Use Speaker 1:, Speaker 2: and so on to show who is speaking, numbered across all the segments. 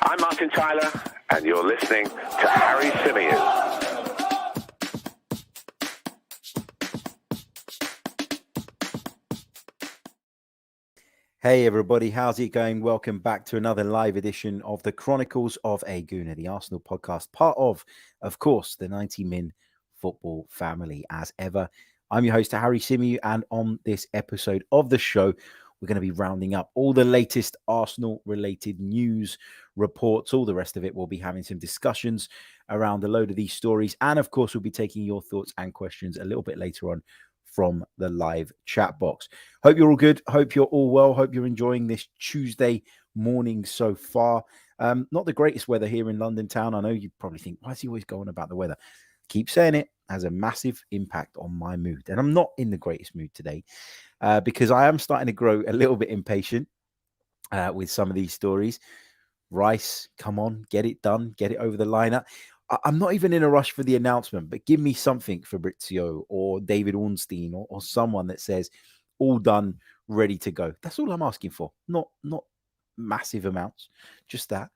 Speaker 1: I'm Martin Tyler, and you're listening to Harry Symeou.
Speaker 2: Hey everybody, how's it going? Welcome back to another live edition of the Chronicles of a Gooner, the Arsenal podcast, part of course, the 90 Min football family. As ever, I'm your host, Harry Symeou, and on this episode of the show, we're going to be rounding up all the latest Arsenal-related news, reports, all the rest of it. We'll be having some discussions around a load of these stories, and of course, we'll be taking your thoughts and questions a little bit later on from the live chat box. Hope you're all good. Hope you're all well. Hope you're enjoying this Tuesday morning so far. Not the greatest weather here in London town. I know you probably think, why is he always going about the weather? Keep saying it, has a massive impact on my mood. And I'm not in the greatest mood today because I am starting to grow a little bit impatient with some of these stories. Rice, come on, get it done, get it over the line. I'm not even in a rush for the announcement, but give me something, Fabrizio or David Ornstein or someone that says all done, ready to go. That's all I'm asking for. Not massive amounts, just that.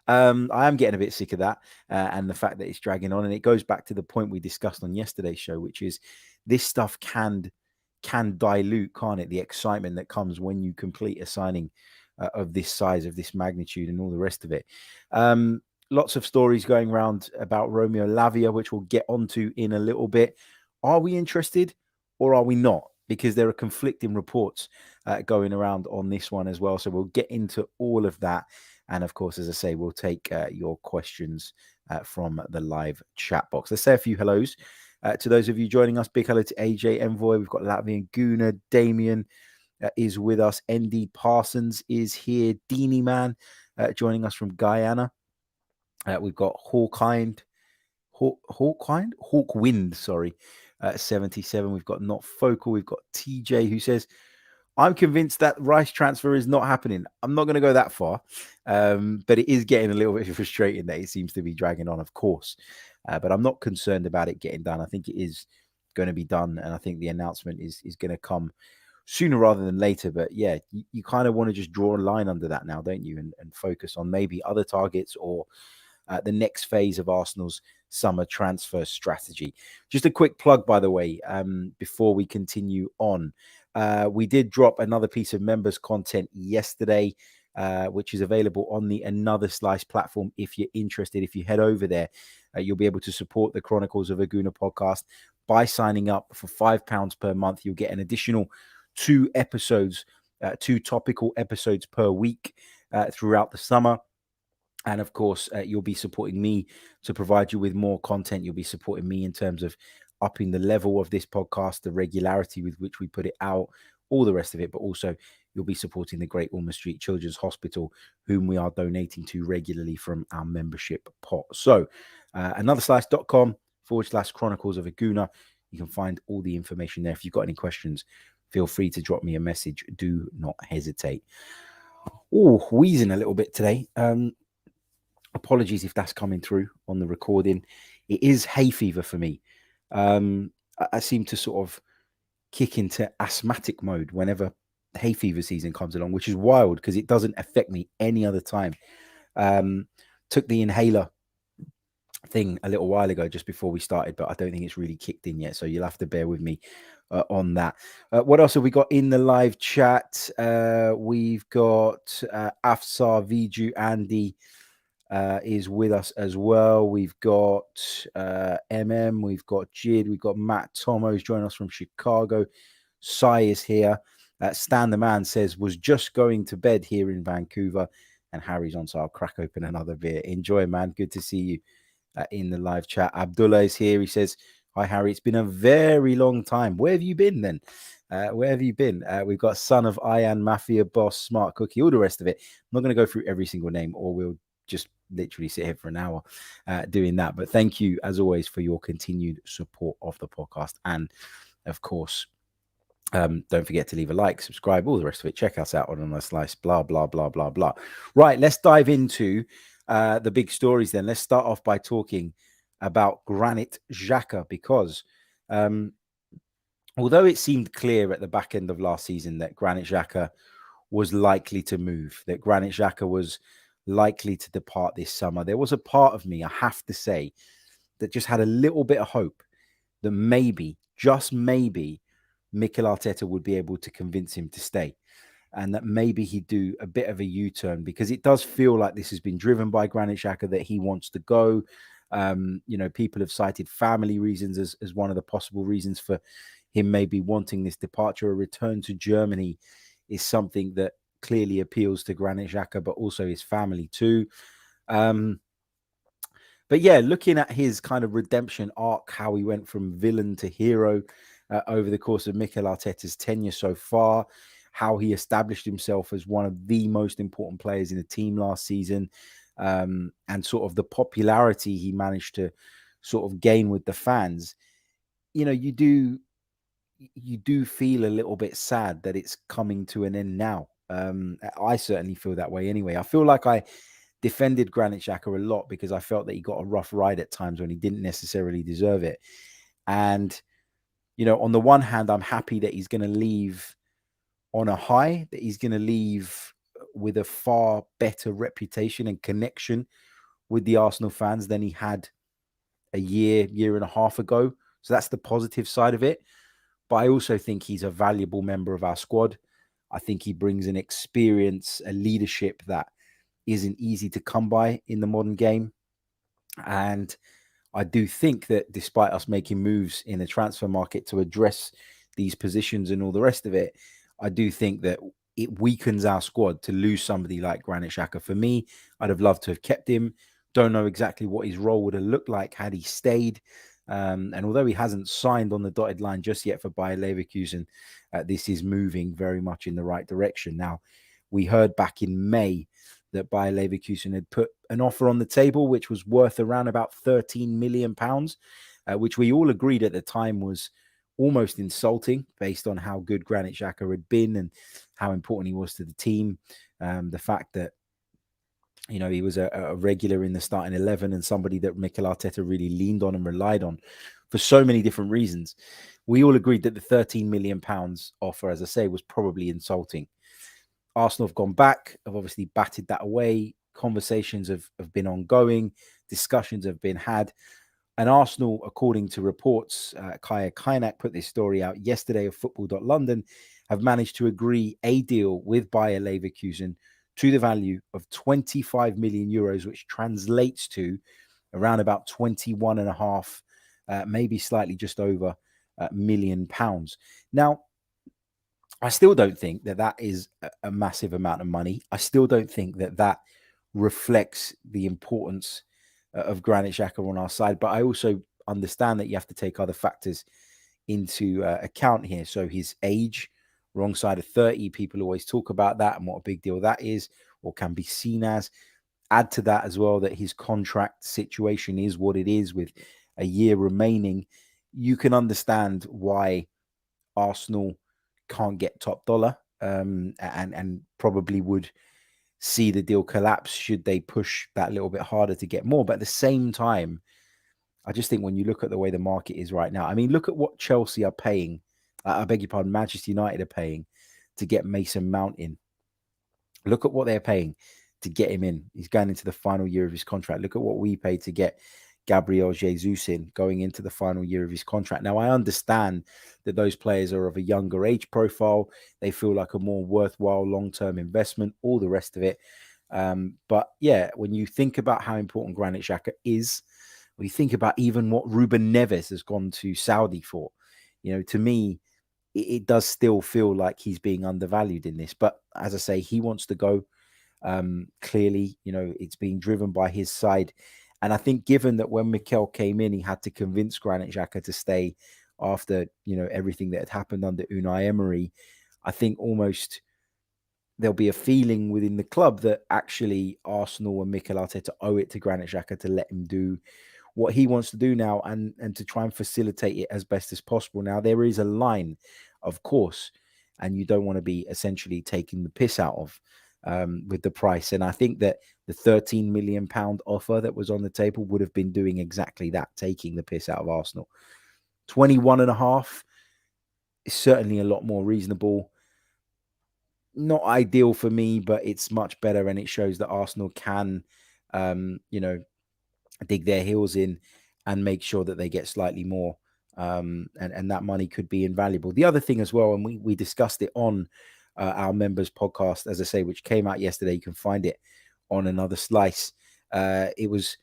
Speaker 2: I am getting a bit sick of that and the fact that it's dragging on. And it goes back to the point we discussed on yesterday's show, which is this stuff can dilute, can't it? The excitement that comes when you complete a signing of this size, of this magnitude, and all the rest of it. Lots of stories going around about Romeo Lavia, which we'll get onto in a little bit. Are we interested or are we not? Because there are conflicting reports going around on this one as well. So we'll get into all of that. And of course, as I say, we'll take your questions from the live chat box. Let's say a few hellos to those of you joining us. Big hello to AJ Envoy. We've got Latvian Guna. Damien is with us. ND Parsons is here. Deanie Man joining us from Guyana. We've got Hawkwind, 77. We've got Not Focal. We've got TJ who says, I'm convinced that Rice transfer is not happening. I'm not going to go that far, but it is getting a little bit frustrating that it seems to be dragging on, of course. But I'm not concerned about it getting done. I think it is going to be done, and I think the announcement is going to come sooner rather than later. But yeah, you kind of want to just draw a line under that now, don't you? And focus on maybe other targets or the next phase of Arsenal's summer transfer strategy. Just a quick plug, by the way, before we continue on. We did drop another piece of members content yesterday, which is available on the Another Slice platform. If you're interested, if you head over there, you'll be able to support the Chronicles of a Gooner podcast by signing up for £5 per month. You'll get an additional 2 episodes, 2 topical episodes per week throughout the summer. And of course, you'll be supporting me to provide you with more content. You'll be supporting me in terms of upping the level of this podcast, the regularity with which we put it out, all the rest of it. But also, you'll be supporting the Great Ormond Street Children's Hospital, whom we are donating to regularly from our membership pot. So, anotherslice.com/Chronicles of a Gooner. You can find all the information there. If you've got any questions, feel free to drop me a message. Do not hesitate. Oh, wheezing a little bit today. Apologies if that's coming through on the recording. It is hay fever for me. I seem to sort of kick into asthmatic mode whenever hay fever season comes along, which is wild because it doesn't affect me any other time. Took the inhaler thing a little while ago just before we started, but I don't think it's really kicked in yet. So you'll have to bear with me on that. What else have we got in the live chat? We've got Afsar, Viju, Andy is with us as well. We've got we've got Jid, we've got Matt Tomo's joining us from Chicago. Sai is here. Stan the Man says, was just going to bed here in Vancouver, and Harry's on, so I'll crack open another beer. Enjoy, man. Good to see you in the live chat. Abdullah is here. He says, hi, Harry. It's been a very long time. Where have you been then? Where have you been? We've got Son of Ian, Mafia Boss, Smart Cookie, all the rest of it. I'm not going to go through every single name, or we'll just literally sit here for an hour doing that. But thank you, as always, for your continued support of the podcast. And, of course, don't forget to leave a like, subscribe, all the rest of it. Check us out on Another Slice, blah, blah, blah, blah, blah. Right, let's dive into the big stories then. Let's start off by talking about GRANIT XHAKA, because although it seemed clear at the back end of last season that GRANIT XHAKA was likely to move, that GRANIT XHAKA was likely to depart this summer, there was a part of me, I have to say, that just had a little bit of hope that maybe, just maybe, Mikel Arteta would be able to convince him to stay, and that maybe he'd do a bit of a U-turn, because it does feel like this has been driven by Granit Xhaka, that he wants to go. People have cited family reasons as one of the possible reasons for him maybe wanting this departure. A return to Germany is something that clearly appeals to Granit Xhaka, but also his family too. But yeah, looking at his kind of redemption arc, how he went from villain to hero over the course of Mikel Arteta's tenure so far, how he established himself as one of the most important players in the team last season, and sort of the popularity he managed to sort of gain with the fans. You do feel a little bit sad that it's coming to an end now. I certainly feel that way anyway. I feel like I defended Granit Xhaka a lot because I felt that he got a rough ride at times when he didn't necessarily deserve it. And, on the one hand, I'm happy that he's going to leave on a high, that he's going to leave with a far better reputation and connection with the Arsenal fans than he had a year and a half ago. So that's the positive side of it. But I also think he's a valuable member of our squad. I think he brings an experience, a leadership that isn't easy to come by in the modern game. And I do think that despite us making moves in the transfer market to address these positions and all the rest of it, I do think that it weakens our squad to lose somebody like Granit Xhaka. For me, I'd have loved to have kept him. Don't know exactly what his role would have looked like had he stayed. And although he hasn't signed on the dotted line just yet for Bayer Leverkusen, this is moving very much in the right direction. Now, we heard back in May that Bayer Leverkusen had put an offer on the table, which was worth around about £13 million, which we all agreed at the time was almost insulting based on how good Granit Xhaka had been and how important he was to the team. The fact that, he was a regular in the starting 11 and somebody that Mikel Arteta really leaned on and relied on for so many different reasons. We all agreed that the £13 million offer, as I say, was probably insulting. Arsenal have gone back, have obviously batted that away. Conversations have been ongoing. Discussions have been had. And Arsenal, according to reports, Kaya Kainak put this story out yesterday of Football.London, have managed to agree a deal with Bayer Leverkusen to the value of 25 million euros, which translates to around about 21.5, maybe slightly just over £1 million. Now, I still don't think that is a massive amount of money. I still don't think that reflects the importance of Granit Xhaka on our side. But I also understand that you have to take other factors into account here. So his age, wrong side of 30, people always talk about that and what a big deal that is, or can be seen as. Add to that as well that his contract situation is what it is with a year remaining. You can understand why Arsenal can't get top dollar, and probably would see the deal collapse should they push that little bit harder to get more. But at the same time, I just think when you look at the way the market is right now, I mean, look at what Chelsea are paying. I beg your pardon, Manchester United are paying to get Mason Mount in. Look at what they're paying to get him in. He's going into the final year of his contract. Look at what we paid to get Gabriel Jesus in going into the final year of his contract. Now, I understand that those players are of a younger age profile. They feel like a more worthwhile long-term investment, all the rest of it. But yeah, when you think about how important Granit Xhaka is, when you think about even what Ruben Neves has gone to Saudi for, to me, it does still feel like he's being undervalued in this. But as I say, he wants to go. Clearly, it's being driven by his side. And I think given that when Mikel came in, he had to convince Granit Xhaka to stay after, everything that had happened under Unai Emery, I think almost there'll be a feeling within the club that actually Arsenal and Mikel Arteta owe it to Granit Xhaka to let him do what he wants to do now and to try and facilitate it as best as possible. Now, there is a line, of course, and you don't want to be essentially taking the piss out of with the price. And I think that the £13 million offer that was on the table would have been doing exactly that, taking the piss out of Arsenal. 21.5 is certainly a lot more reasonable. not ideal for me, but it's much better, and it shows that Arsenal can, dig their heels in and make sure that they get slightly more. And that money could be invaluable. The other thing as well, and we discussed it on our members podcast, as I say, which came out yesterday. You can find it on Another Slice. It was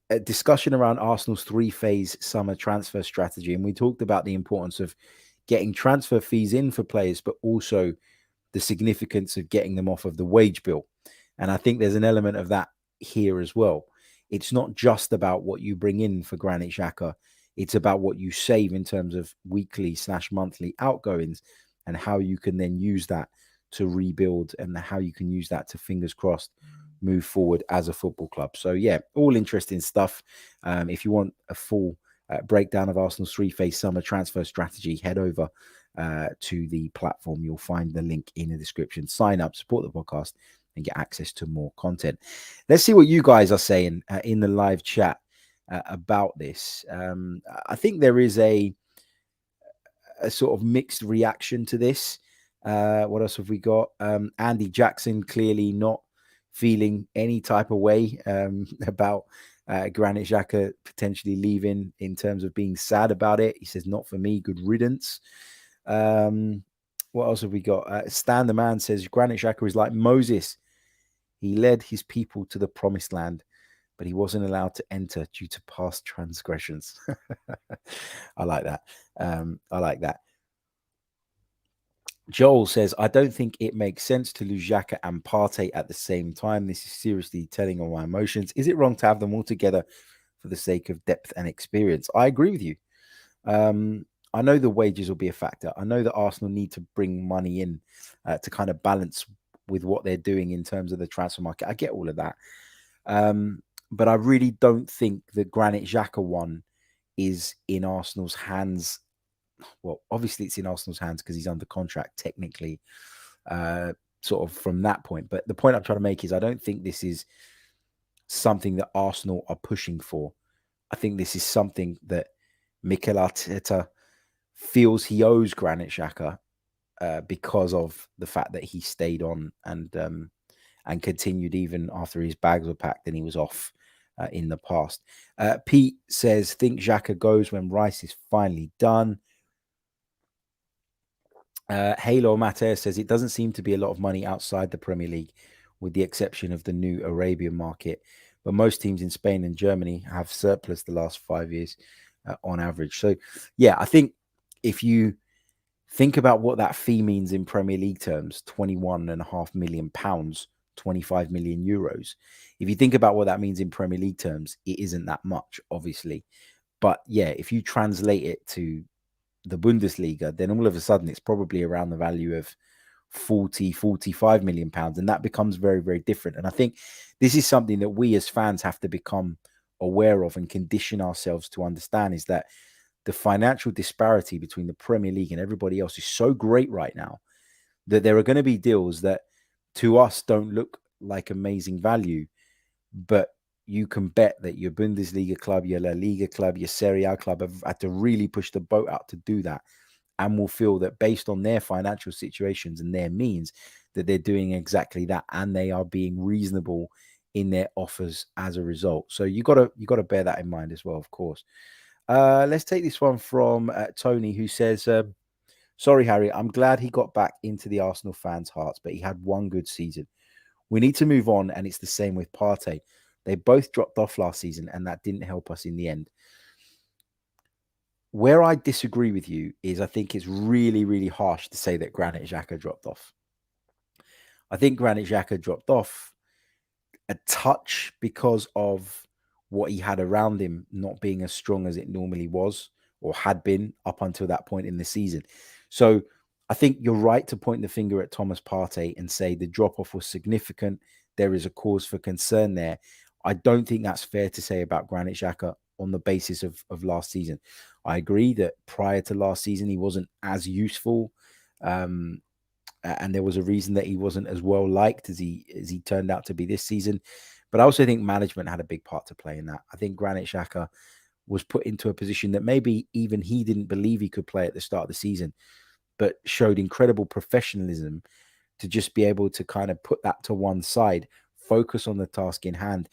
Speaker 2: a discussion around Arsenal's three-phase summer transfer strategy, and we talked about the importance of getting transfer fees in for players, but also the significance of getting them off of the wage bill. And I think there's an element of that here as well. It's not just about what you bring in for Granit Xhaka. It's about what you save in terms of weekly/monthly outgoings and how you can then use that to rebuild and how you can use that to, fingers crossed, move forward as a football club. So, yeah, all interesting stuff. If you want a full breakdown of Arsenal's three-phase summer transfer strategy, head over to the platform. You'll find the link in the description. Sign up, support the podcast, and get access to more content. Let's see what you guys are saying in the live chat about this. I think there is a sort of mixed reaction to this. What else have we got? Andy Jackson clearly not feeling any type of way about Granit Xhaka potentially leaving, in terms of being sad about it. He says, not for me, good riddance. What else have we got? Stan the Man says, Granit Xhaka is like Moses. He led his people to the promised land, but he wasn't allowed to enter due to past transgressions. I like that. I like that. Joel says, I don't think it makes sense to lose Xhaka and Partey at the same time. This is seriously telling on my emotions. Is it wrong to have them all together for the sake of depth and experience? I agree with you. I know the wages will be a factor. I know that Arsenal need to bring money in to kind of balance with what they're doing in terms of the transfer market. I get all of that. But I really don't think the Granit Xhaka one is in Arsenal's hands. Well, obviously it's in Arsenal's hands because he's under contract technically, sort of from that point. But the point I'm trying to make is I don't think this is something that Arsenal are pushing for. I think this is something that Mikel Arteta feels he owes Granit Xhaka because of the fact that he stayed on and continued even after his bags were packed and he was off in the past. Pete says, think Xhaka goes when Rice is finally done. Halo Mater says, it doesn't seem to be a lot of money outside the Premier League, with the exception of the new Arabian market. But most teams in Spain and Germany have surplus the last 5 years on average. So, yeah, I think if you think about what that fee means in Premier League terms, £21.5 million, 25 million euros. If you think about what that means in Premier League terms, it isn't that much, obviously. But yeah, if you translate it to the Bundesliga, then all of a sudden it's probably around the value of 45 million pounds. And that becomes very, very different. And I think this is something that we as fans have to become aware of and condition ourselves to understand, is that the financial disparity between the Premier League and everybody else is so great right now that there are going to be deals that to us don't look like amazing value, but you can bet that your Bundesliga club, your La Liga club, your Serie A club have had to really push the boat out to do that, and will feel that based on their financial situations and their means that they're doing exactly that, and they are being reasonable in their offers as a result. So you got to bear that in mind as well, of course. Let's take this one from Tony, who says, sorry, Harry, I'm glad he got back into the Arsenal fans' hearts, but he had one good season. We need to move on, and it's the same with Partey. They both dropped off last season, and that didn't help us in the end. Where I disagree with you is I think it's really, really harsh to say that Granit Xhaka dropped off. I think Granit Xhaka dropped off a touch because of what he had around him not being as strong as it normally was or had been up until that point in the season. So I think you're right to point the finger at Thomas Partey and say the drop-off was significant. There is a cause for concern there. I don't think that's fair to say about Granit Xhaka on the basis of last season. I agree that prior to last season, he wasn't as useful. And there was a reason that he wasn't as well liked as he turned out to be this season. But I also think management had a big part to play in that. I think Granit Xhaka was put into a position that maybe even he didn't believe he could play at the start of the season, but showed incredible professionalism to just be able to kind of put that to one side, focus on the task in hand,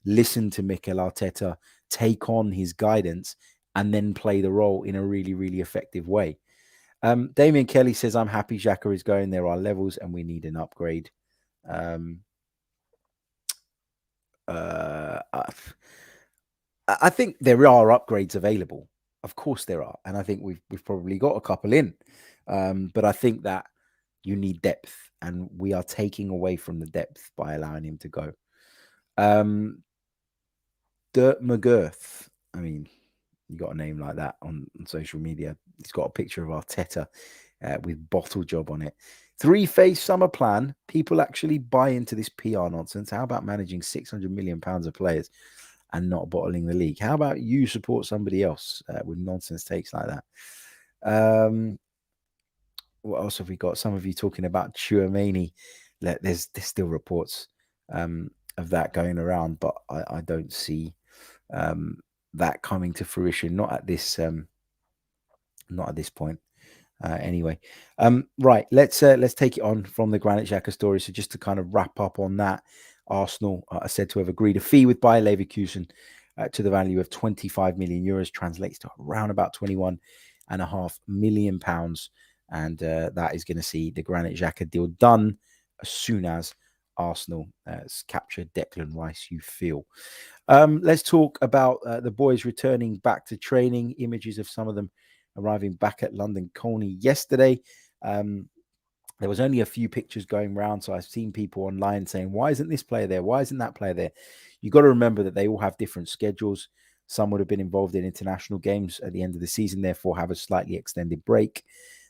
Speaker 2: listen to Mikel Arteta, take on his guidance, and then play the role in a really, really effective way. Damien Kelly says, I'm happy Xhaka is going. There are levels and we need an upgrade. I think there are upgrades available. Of course there are. And I think we've probably got a couple in. But I think that you need depth, and we are taking away from the depth by allowing him to go. Dirt McGirth. I mean, you got a name like that on social media. He's got a picture of Arteta with bottle job on it. 3-phase summer plan. People actually buy into this PR nonsense. How about managing £600 million of players and not bottling the league? How about you support somebody else with nonsense takes like that? What else have we got? Some of you talking about Tchouaméni. There's still reports of that going around, but I don't see that coming to fruition. Not at this point. Anyway, right. Let's take it on from the Granit Xhaka story. So just to kind of wrap up on that, Arsenal are said to have agreed a fee with Bayer Leverkusen to the value of €25 million, translates to around about £21.5 million. And that is going to see the Granit Xhaka deal done as soon as Arsenal has captured Declan Rice, you feel. Let's talk about the boys returning back to training. Images of some of them arriving back at London Colney yesterday. There was only a few pictures going around, so I've seen people online saying, why isn't this player there? Why isn't that player there? You've got to remember that they all have different schedules. Some would have been involved in international games at the end of the season, therefore have a slightly extended break.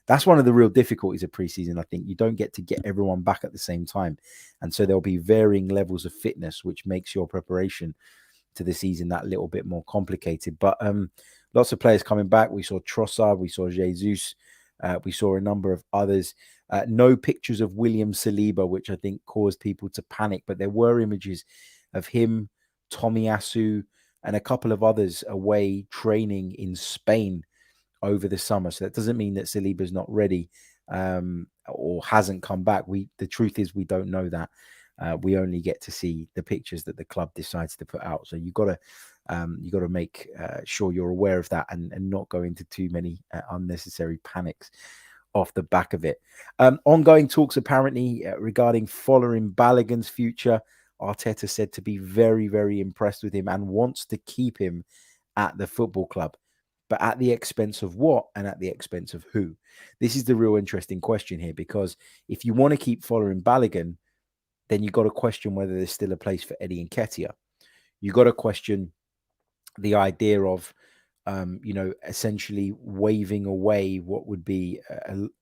Speaker 2: That's one of the real difficulties of preseason. I think you don't get to get everyone back at the same time. And so there'll be varying levels of fitness, which makes your preparation to the season that little bit more complicated. But lots of players coming back. We saw Trossard, we saw Jesus, we saw a number of others. No pictures of William Saliba, which I think caused people to panic. But there were images of him, Tomiyasu, and a couple of others away training in Spain over the summer. So that doesn't mean that Saliba's not ready or hasn't come back. The truth is we don't know that. We only get to see the pictures that the club decides to put out. So you've got to make sure you're aware of that and not go into too many unnecessary panics off the back of it. Ongoing talks apparently regarding Folarin Balogun's future. Arteta said to be very, very impressed with him and wants to keep him at the football club. But at the expense of what and at the expense of who? This is the real interesting question here, because if you want to keep Folarin Balogun, then you've got to question whether there's still a place for Eddie Nketiah. You've got to question the idea of, essentially waving away what would be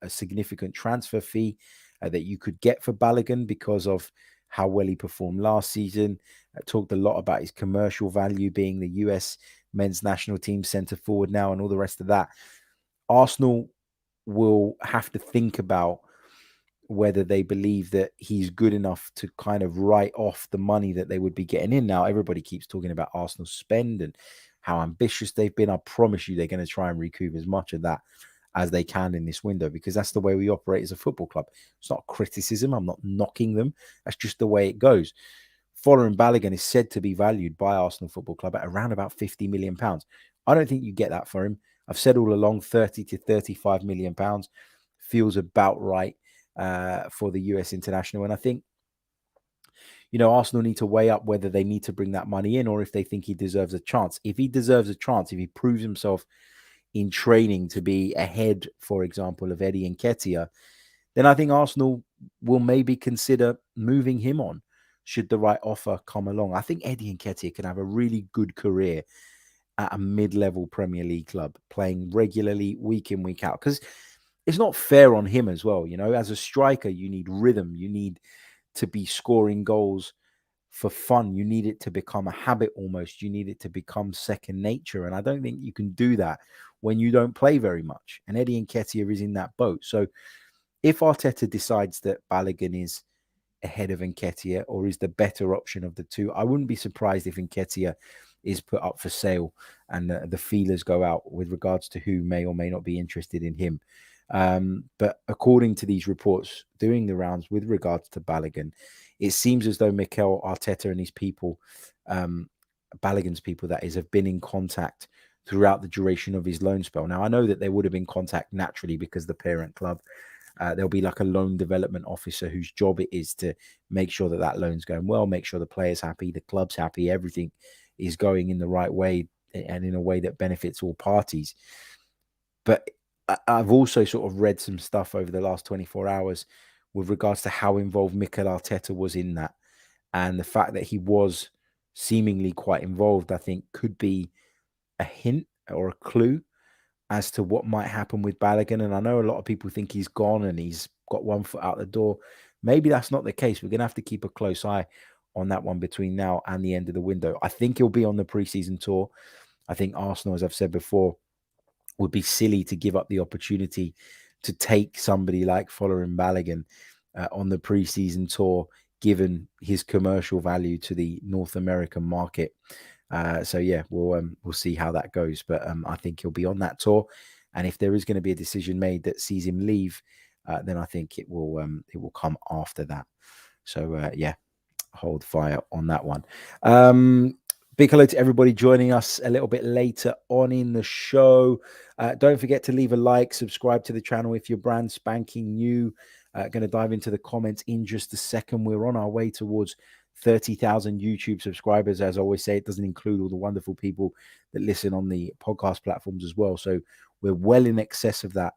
Speaker 2: a significant transfer fee that you could get for Balogun because of how well he performed last season. Talked a lot about his commercial value, being the US men's national team centre forward now and all the rest of that. Arsenal will have to think about whether they believe that he's good enough to kind of write off the money that they would be getting in. Now, everybody keeps talking about Arsenal's spend and how ambitious they've been. I promise you they're going to try and recoup as much of that as they can in this window, because that's the way we operate as a football club. It's not criticism. I'm not knocking them. That's just the way it goes. Folarin Balogun is said to be valued by Arsenal Football Club at around about £50 million. I don't think you get that for him. I've said all along, £30 to £35 million feels about right for the US international. And I think, Arsenal need to weigh up whether they need to bring that money in or if they think he deserves a chance. If he deserves a chance, if he proves himself in training to be ahead, for example, of Eddie Nketiah, then I think Arsenal will maybe consider moving him on should the right offer come along. I think Eddie Nketiah can have a really good career at a mid-level Premier League club, playing regularly week in, week out, because it's not fair on him as well. As a striker, you need rhythm. You need to be scoring goals for fun. You need it to become a habit almost. You need it to become second nature. And I don't think you can do that when you don't play very much. And Eddie Nketiah is in that boat. So if Arteta decides that Balogun is ahead of Nketiah or is the better option of the two, I wouldn't be surprised if Nketiah is put up for sale and the feelers go out with regards to who may or may not be interested in him. But according to these reports doing the rounds with regards to Balogun, it seems as though Mikel Arteta and his people, Balogun's people that is, have been in contact throughout the duration of his loan spell. Now, I know that there would have been contact naturally because the parent club, there'll be like a loan development officer whose job it is to make sure that that loan's going well, make sure the player's happy, the club's happy, everything is going in the right way and in a way that benefits all parties. But I've also sort of read some stuff over the last 24 hours with regards to how involved Mikel Arteta was in that. And the fact that he was seemingly quite involved, I think, could be a hint or a clue as to what might happen with Balogun. And I know a lot of people think he's gone and he's got one foot out the door. Maybe that's not the case. We're going to have to keep a close eye on that one between now and the end of the window. I think he'll be on the preseason tour. I think Arsenal, as I've said before, would be silly to give up the opportunity to take somebody like Folarin Balogun on the preseason tour, given his commercial value to the North American market. So yeah, we'll see how that goes. But I think he'll be on that tour, and if there is going to be a decision made that sees him leave, then I think it will come after that. So yeah, hold fire on that one. Big hello to everybody joining us a little bit later on in the show. Don't forget to leave a like, subscribe to the channel if you're brand spanking new. Going to dive into the comments in just a second. We're on our way towards 30,000 YouTube subscribers. As I always say, it doesn't include all the wonderful people that listen on the podcast platforms as well. So we're well in excess of that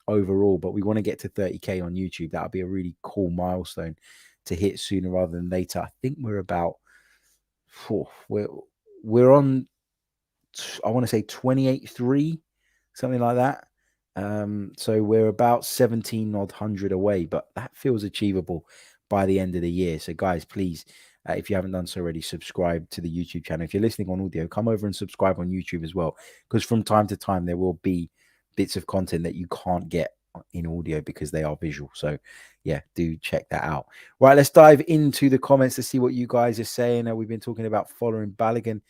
Speaker 2: overall, but we want to get to 30K on YouTube. That'll be a really cool milestone to hit sooner rather than later. I think we're about... we're on, I want to say 28.3, something like that. So we're about 1,700 away, but that feels achievable by the end of the year. So guys, please, if you haven't done so already, subscribe to the YouTube channel. If you're listening on audio, come over and subscribe on YouTube as well, because from time to time there will be bits of content that you can't get in audio because they are visual. So yeah, do check that out. Right, let's dive into the comments to see what you guys are saying. We've been talking about Folarin Balogun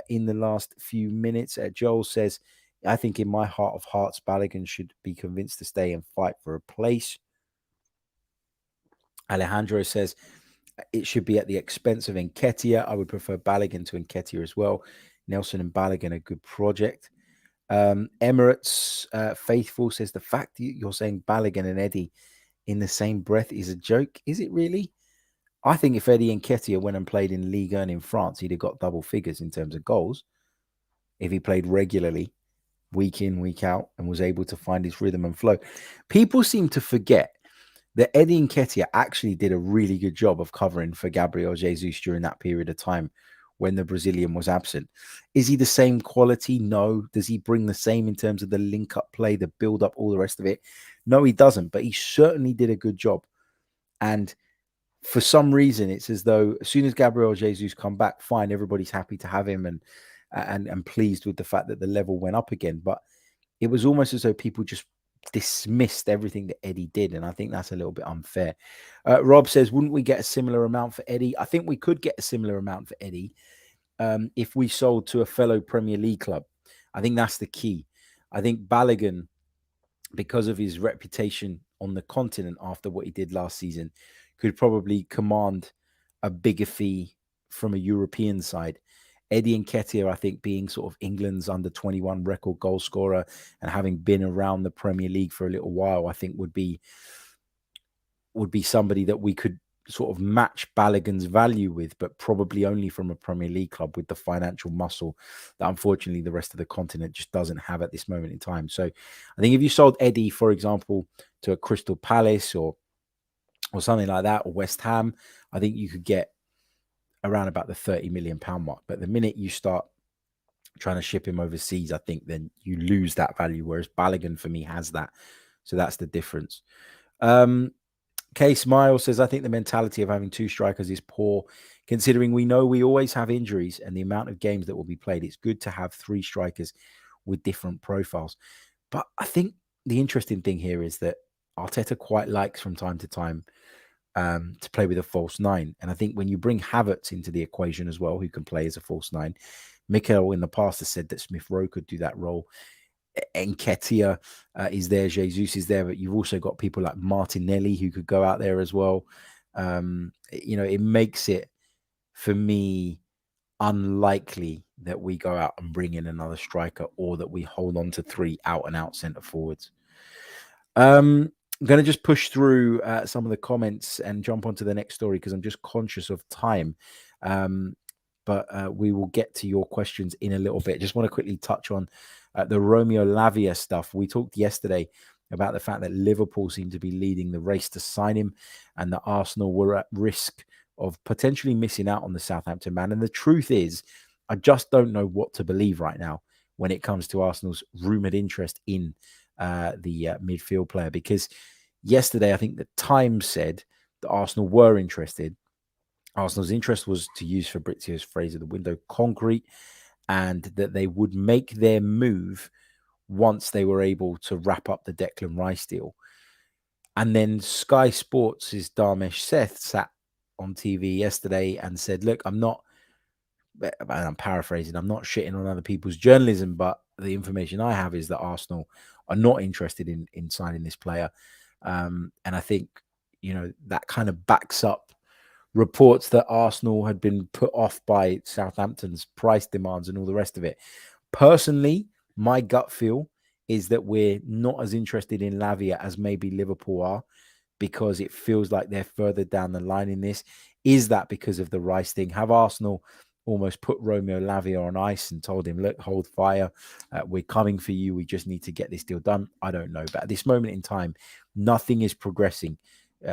Speaker 2: in the last few minutes. Joel says, I think in my heart of hearts, Balogun should be convinced to stay and fight for a place. Alejandro says, it should be at the expense of Nketiah. I would prefer Balogun to Nketiah as well. Nelson and Balogun, a good project. Emirates Faithful says, the fact that you're saying Balogun and Eddie in the same breath is a joke. Is it really? I think if Eddie Nketiah went and played in Ligue 1 in France, he'd have got double figures in terms of goals if he played regularly, week in, week out, and was able to find his rhythm and flow. People seem to forget that Eddie Nketiah actually did a really good job of covering for Gabriel Jesus during that period of time when the Brazilian was absent. Is he the same quality? No. Does he bring the same in terms of the link-up play, the build-up, all the rest of it? No, he doesn't, but he certainly did a good job. And for some reason, it's as though as soon as Gabriel Jesus come back, fine, everybody's happy to have him and pleased with the fact that the level went up again. But it was almost as though people just dismissed everything that Eddie did, and I think that's a little bit unfair. Rob says, wouldn't we get a similar amount for Eddie? I think we could get a similar amount for Eddie if we sold to a fellow Premier League club. I think that's the key. I think Balogun, because of his reputation on the continent after what he did last season, could probably command a bigger fee from a European side. Eddie Nketiah, I think, being sort of England's under-21 record goal scorer and having been around the Premier League for a little while, I think would be somebody that we could sort of match Balogun's value with, but probably only from a Premier League club with the financial muscle that unfortunately the rest of the continent just doesn't have at this moment in time. So I think if you sold Eddie, for example, to a Crystal Palace or something like that, or West Ham, I think you could get around about the £30 million mark. But the minute you start trying to ship him overseas, I think then you lose that value, whereas Balogun for me has that. So that's the difference. K Smile says, I think the mentality of having two strikers is poor, considering we know we always have injuries and the amount of games that will be played. It's good to have three strikers with different profiles. But I think the interesting thing here is that Arteta quite likes from time to time to play with a false nine. And I think when you bring Havertz into the equation as well, who can play as a false nine, Mikel in the past has said that Smith Rowe could do that role. Nketiah is there, Jesus is there, but you've also got people like Martinelli who could go out there as well. It makes it, for me, unlikely that we go out and bring in another striker, or that we hold on to 3 out-and-out centre forwards. I'm going to just push through some of the comments and jump onto the next story because I'm just conscious of time. But we will get to your questions in a little bit. Just want to quickly touch on the Romeo Lavia stuff. We talked yesterday about the fact that Liverpool seemed to be leading the race to sign him, and that Arsenal were at risk of potentially missing out on the Southampton man. And the truth is, I just don't know what to believe right now when it comes to Arsenal's rumoured interest in the midfield player. Because yesterday, I think the Times said that Arsenal were interested. Arsenal's interest was, to use Fabrizio's phrase of the window, concrete, and that they would make their move once they were able to wrap up the Declan Rice deal. And then Sky Sports' Dharmesh Seth sat on TV yesterday and said, look, I'm paraphrasing, I'm not shitting on other people's journalism, but the information I have is that Arsenal are not interested in signing this player. And I think, that kind of backs up reports that Arsenal had been put off by Southampton's price demands and all the rest of it. Personally, my gut feel is that we're not as interested in Lavia as maybe Liverpool are, because it feels like they're further down the line in this. Is that because of the Rice thing? Have Arsenal almost put Romeo Lavia on ice and told him, look, hold fire, we're coming for you, we just need to get this deal done? I don't know. But at this moment in time, nothing is progressing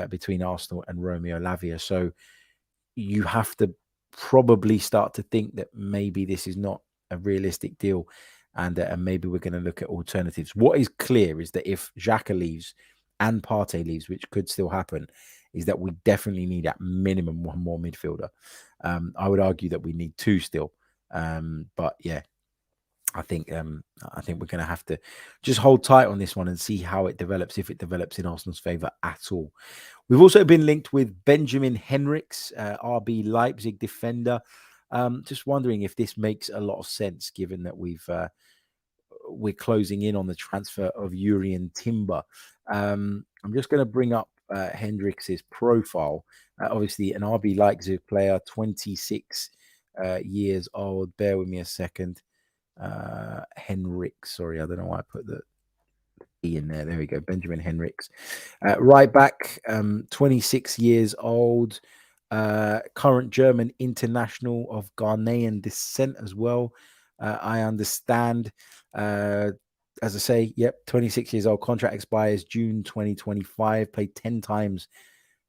Speaker 2: between Arsenal and Romeo Lavia. So you have to probably start to think that maybe this is not a realistic deal, and maybe we're going to look at alternatives. What is clear is that if Xhaka leaves and Partey leaves, which could still happen, is that we definitely need at minimum one more midfielder. I would argue that we need 2 still. But yeah, I think we're going to have to just hold tight on this one and see how it develops, if it develops in Arsenal's favour at all. We've also been linked with Benjamin Henrichs, RB Leipzig defender. Just wondering if this makes a lot of sense, given that we're closing in on the transfer of Jurrien Timber. I'm just going to bring up Hendricks' profile. Obviously, an RB Leipzig player, 26 years old. Bear with me a second. Henrichs, sorry, I don't know why I put the E in there. There we go. Benjamin Henrichs, right back, 26 years old, current German international of Ghanaian descent as well. I understand. As I say, yep, 26 years old. Contract expires June 2025. Played 10 times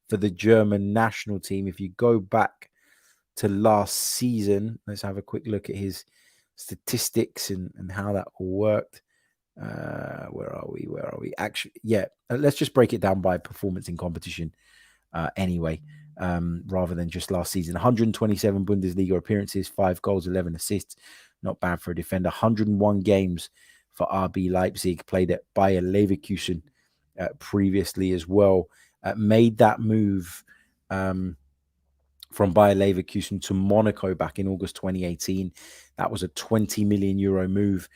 Speaker 2: for the German national team. If you go back to last season, let's have a quick look at his statistics and how that all worked. Where are we? Actually, yeah, let's just break it down by performance in competition anyway, rather than just last season. 127 Bundesliga appearances, 5 goals, 11 assists. Not bad for a defender. 101 games for RB Leipzig. Played at Bayer Leverkusen previously as well. Made that move from Bayer Leverkusen to Monaco back in August 2018. That was a 20 million euro move.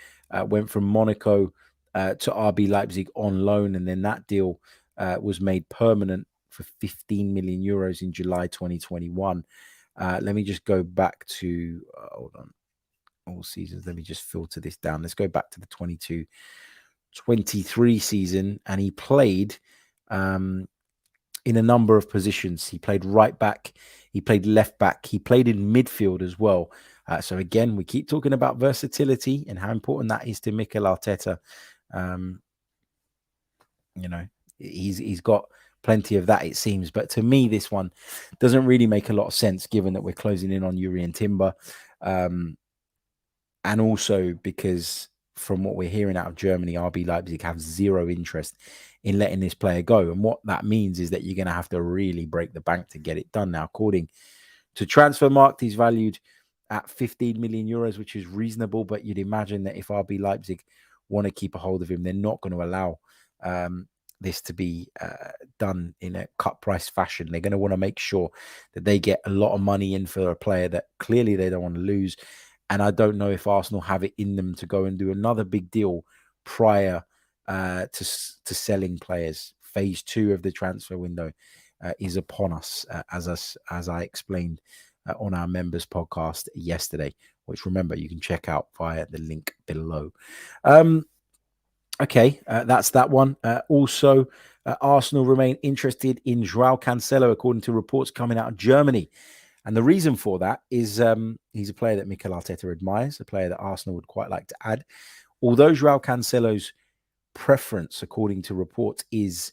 Speaker 2: Went from Monaco to RB Leipzig on loan, and then that deal was made permanent for 15 million euros in July 2021. Let me just go back to, hold on, all seasons. Let me just filter this down. Let's go back to the 22-23 season, and he played in a number of positions. He played right back, he played left back, he played in midfield as well. So again, we keep talking about versatility and how important that is to Mikel Arteta. He's got plenty of that, it seems. But to me, this one doesn't really make a lot of sense, given that we're closing in on Jurrien Timber. And also because from what we're hearing out of Germany, RB Leipzig have zero interest in letting this player go. And what that means is that you're going to have to really break the bank to get it done. Now, according to Transfermarkt, he's valued at 15 million euros, which is reasonable. But you'd imagine that if RB Leipzig want to keep a hold of him, they're not going to allow this to be done in a cut price fashion. They're going to want to make sure that they get a lot of money in for a player that clearly they don't want to lose. And I don't know if Arsenal have it in them to go and do another big deal prior to selling players. Phase 2 of the transfer window is upon us, as I explained on our members podcast yesterday, which remember you can check out via the link below. Okay, that's that one. Also, Arsenal remain interested in Joao Cancelo, according to reports coming out of Germany. And the reason for that is he's a player that Mikel Arteta admires, a player that Arsenal would quite like to add. Although Joao Cancelo's preference, according to reports, is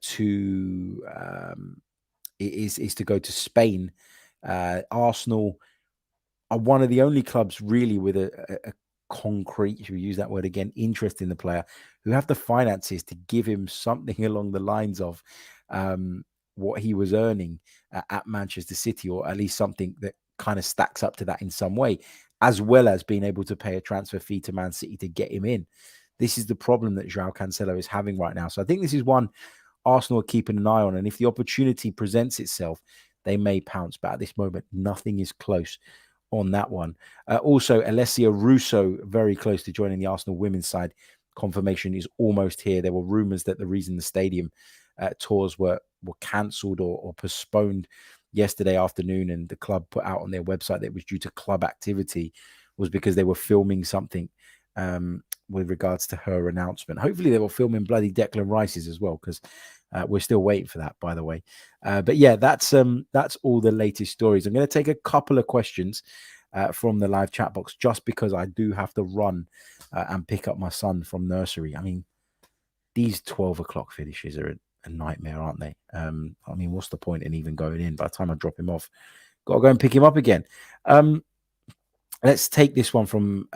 Speaker 2: to go to Spain, Arsenal are one of the only clubs really with a concrete, should we use that word again, interest in the player, who have the finances to give him something along the lines of what he was earning at Manchester City, or at least something that kind of stacks up to that in some way, as well as being able to pay a transfer fee to Man City to get him in. This is the problem that Joao Cancelo is having right now. So I think this is one Arsenal are keeping an eye on. And if the opportunity presents itself, they may pounce. But at this moment, nothing is close on that one. Also, Alessia Russo, very close to joining the Arsenal women's side. Confirmation is almost here. There were rumours that the reason the stadium tours were cancelled or postponed yesterday afternoon, and the club put out on their website that it was due to club activity, was because they were filming something with regards to her announcement. Hopefully they were filming bloody Declan Rice's as well, because we're still waiting for that, by the way. But yeah, that's all the latest stories. I'm going to take a couple of questions from the live chat box, just because I do have to run and pick up my son from nursery. I mean, these 12 o'clock finishes are a nightmare, aren't they? I mean, what's the point in even going in? By the time I drop him off, got to go and pick him up again. Let's take this one from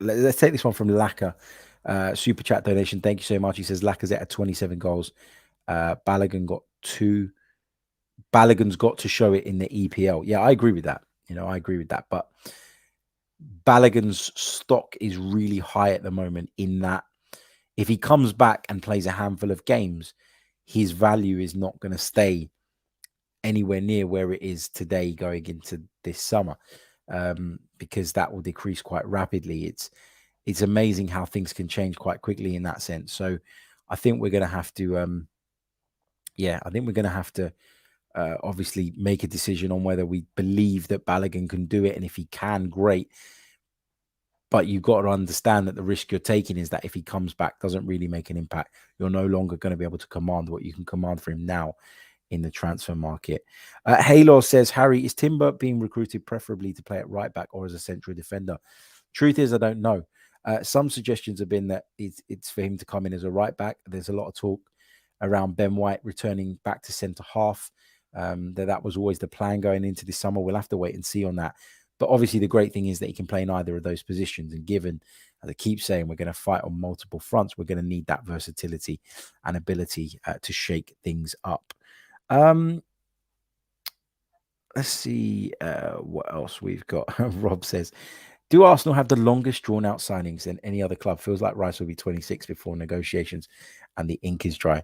Speaker 2: Laka. Super chat donation. Thank you so much. He says Lacazette had 27 goals. Balogun got 2. Balogun's got to show it in the EPL. Yeah, I agree with that. I agree with that. But Balogun's stock is really high at the moment, in that if he comes back and plays a handful of games, his value is not going to stay anywhere near where it is today going into this summer, because that will decrease quite rapidly. It's amazing how things can change quite quickly in that sense. So I think we're going to have to, obviously make a decision on whether we believe that Balogun can do it. And if he can, great. But you've got to understand that the risk you're taking is that if he comes back, doesn't really make an impact, you're no longer going to be able to command what you can command for him now in the transfer market. Halo says, Harry, is Timber being recruited preferably to play at right back or as a central defender? Truth is, I don't know. Some suggestions have been that it's for him to come in as a right back. There's a lot of talk around Ben White returning back to centre half. That was always the plan going into this summer. We'll have to wait and see on that. But obviously the great thing is that he can play in either of those positions. And given, as I keep saying, we're going to fight on multiple fronts, we're going to need that versatility and ability to shake things up. Let's see what else we've got. Rob says, do Arsenal have the longest drawn-out signings than any other club? Feels like Rice will be 26 before negotiations and the ink is dry.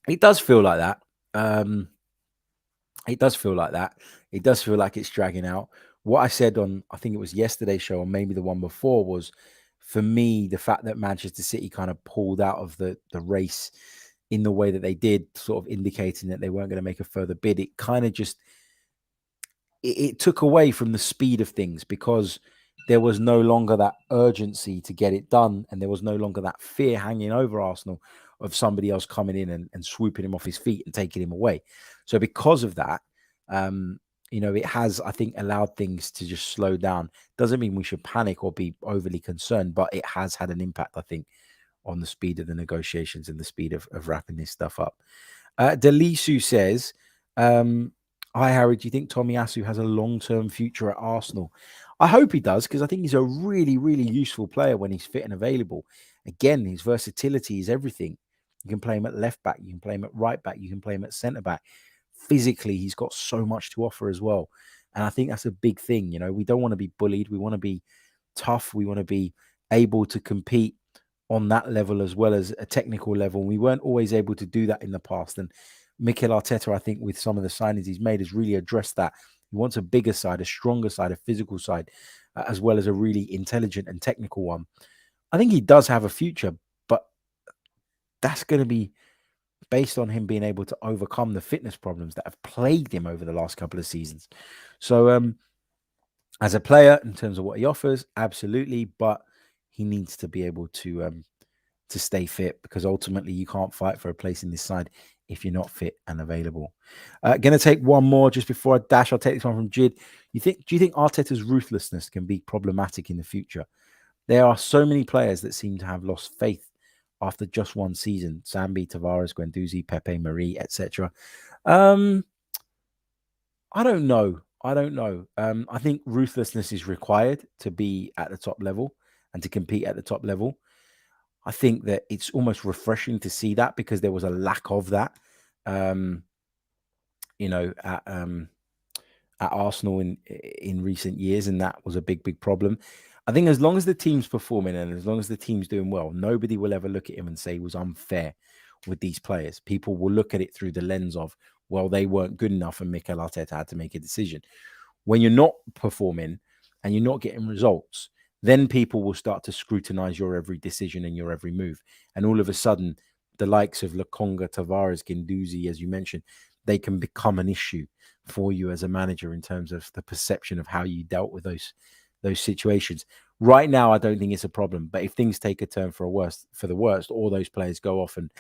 Speaker 2: It does feel like that. It does feel like that. It does feel like it's dragging out. What I said on, I think it was yesterday's show, or maybe the one before, was, for me, the fact that Manchester City kind of pulled out of the race in the way that they did, sort of indicating that they weren't going to make a further bid. It kind of just, it took away from the speed of things, because there was no longer that urgency to get it done. And there was no longer that fear hanging over Arsenal of somebody else coming in and swooping him off his feet and taking him away. So because of that, it has, I think, allowed things to just slow down. Doesn't mean we should panic or be overly concerned, but it has had an impact, I think, on the speed of the negotiations and the speed of wrapping this stuff up. Delisu says, hi, Harry, do you think Tomiyasu has a long-term future at Arsenal? I hope he does, because I think he's a really, really useful player when he's fit and available. Again, his versatility is everything. You can play him at left back. You can play him at right back. You can play him at centre back. Physically, he's got so much to offer as well. And I think that's a big thing. We don't want to be bullied. We want to be tough. We want to be able to compete on that level as well as a technical level. We weren't always able to do that in the past. And Mikel Arteta, I think, with some of the signings he's made, has really addressed that. He wants a bigger side, a stronger side, a physical side as well as a really intelligent and technical one. I think he does have a future, but that's going to be based on him being able to overcome the fitness problems that have plagued him over the last couple of seasons. So as a player, in terms of what he offers, absolutely, but he needs to be able to stay fit, because ultimately you can't fight for a place in this side if you're not fit and available. Going to take one more just before I dash. I'll take this one from Jid. Do you think Arteta's ruthlessness can be problematic in the future? There are so many players that seem to have lost faith after just one season. Sambi, Tavares, Guendouzi, Pepe, Marie, etc. I don't know. I think ruthlessness is required to be at the top level and to compete at the top level. I think that it's almost refreshing to see that, because there was a lack of that, at Arsenal in recent years, and that was a big problem. I think as long as the team's performing and as long as the team's doing well, nobody will ever look at him and say he was unfair with these players. People will look at it through the lens of, well, they weren't good enough and Mikel Arteta had to make a decision. When you're not performing and you're not getting results, then people will start to scrutinize your every decision and your every move. And all of a sudden, the likes of Lokonga, Tavares, Guendouzi, as you mentioned, they can become an issue for you as a manager in terms of the perception of how you dealt with those situations. Right now, I don't think it's a problem. But if things take a turn for the worst, or those players go off and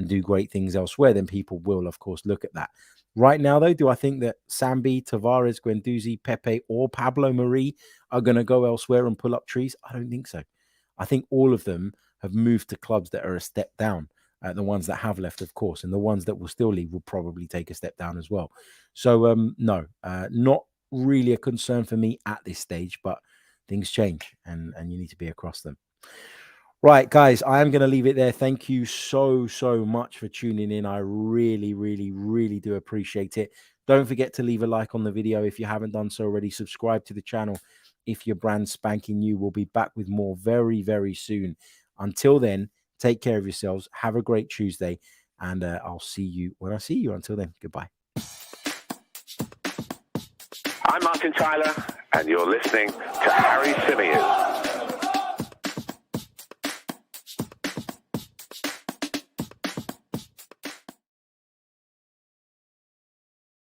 Speaker 2: do great things elsewhere, then people will, of course, look at that. Right now, though, do I think that Sambi, Tavares, Guendouzi, Pepe, or Pablo Marie are going to go elsewhere and pull up trees? I don't think so. I think all of them have moved to clubs that are a step down. The ones that have left, of course, and the ones that will still leave will probably take a step down as well. So, no, not really a concern for me at this stage, but things change and you need to be across them. Right, guys, I am going to leave it there. Thank you so much for tuning in. I really do appreciate it. Don't forget to leave a like on the video if you haven't done so already. Subscribe to the channel if you're brand spanking new. We'll be back with more very soon. Until then, take care of yourselves. Have a great Tuesday, and I'll see you when I see you. Until then, goodbye.
Speaker 1: I'm Martin Tyler, and you're listening to Harry Symeou.